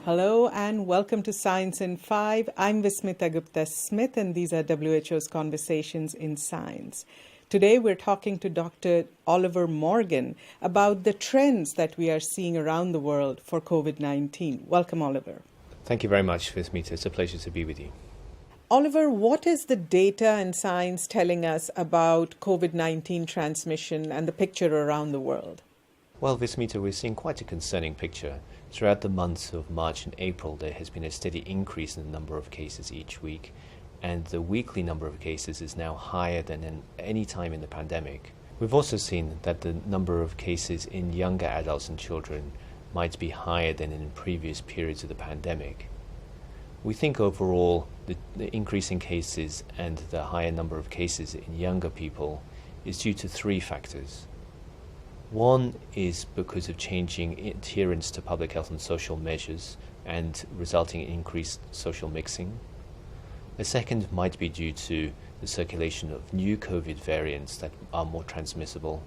Hello and welcome to Science in 5. I'm Vismita Gupta-Smith and these are WHO's Conversations in Science. Today we're talking to Dr. Oliver Morgan about the trends that we are seeing around the world for COVID-19. Welcome, Oliver. Thank you very much, Vismita. It's a pleasure to be with you. Oliver, what is the data and science telling us about COVID-19 transmission and the picture around the world? Well, Vismita, we're seeing quite a concerning picture. Throughout the months of March and April, there has been a steady increase in the number of cases each week, and the weekly number of cases is now higher than in any time in the pandemic. We've also seen that the number of cases in younger adults and children might be higher than in previous periods of the pandemic. We think overall the increase in cases and the higher number of cases in younger people is due to three factors. One is because of changing adherence to public health and social measures and resulting in increased social mixing. The second might be due to the circulation of new COVID variants that are more transmissible.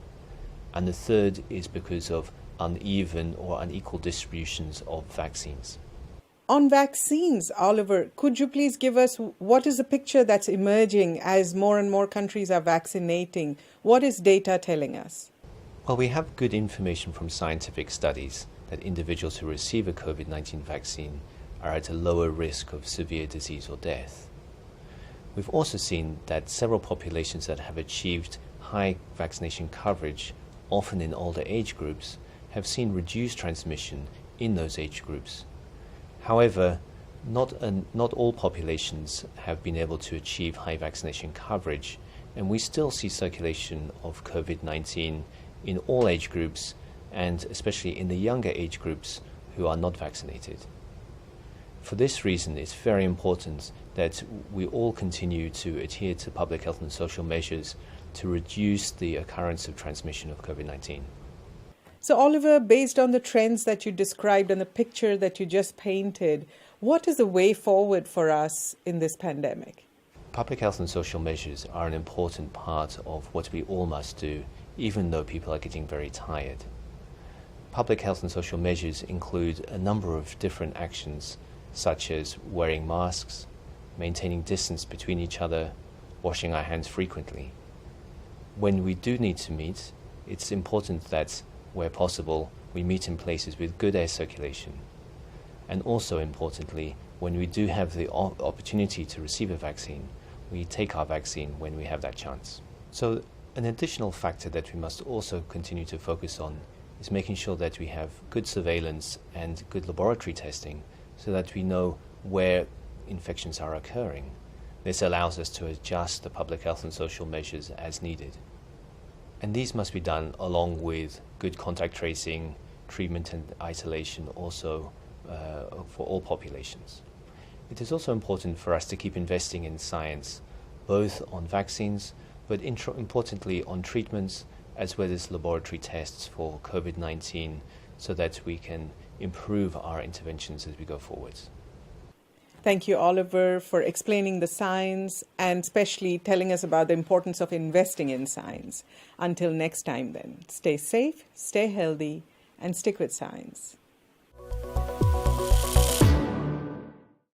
And the third is because of uneven or unequal distributions of vaccines. On vaccines, Oliver, could you please give us what is the picture that's emerging as more and more countries are vaccinating? What is data telling us? Well, we have good information from scientific studies that individuals who receive a COVID-19 vaccine are at a lower risk of severe disease or death. We've also seen that several populations that have achieved high vaccination coverage, often in older age groups, have seen reduced transmission in those age groups. However, not all populations have been able to achieve high vaccination coverage, and we still see circulation of COVID-19 in all age groups, and especially in the younger age groups who are not vaccinated. For this reason, it's very important that we all continue to adhere to public health and social measures to reduce the occurrence of transmission of COVID-19. So, Oliver, based on the trends that you described and the picture that you just painted, what is the way forward for us in this pandemic? Public health and social measures are an important part of what we all must do, even though people are getting very tired. Public health and social measures include a number of different actions, such as wearing masks, maintaining distance between each other, washing our hands frequently. When we do need to meet, it's important that, where possible, we meet in places with good air circulation. And also importantly, when we do have the opportunity to receive a vaccine, we take our vaccine when we have that chance. So an additional factor that we must also continue to focus on is making sure that we have good surveillance and good laboratory testing so that we know where infections are occurring. This allows us to adjust the public health and social measures as needed. And these must be done along with good contact tracing, treatment and isolation also for all populations. It is also important for us to keep investing in science, both on vaccines, but importantly on treatments as well as laboratory tests for COVID-19 so that we can improve our interventions as we go forwards. Thank you, Oliver, for explaining the science and especially telling us about the importance of investing in science. Until next time then, stay safe, stay healthy, and stick with science.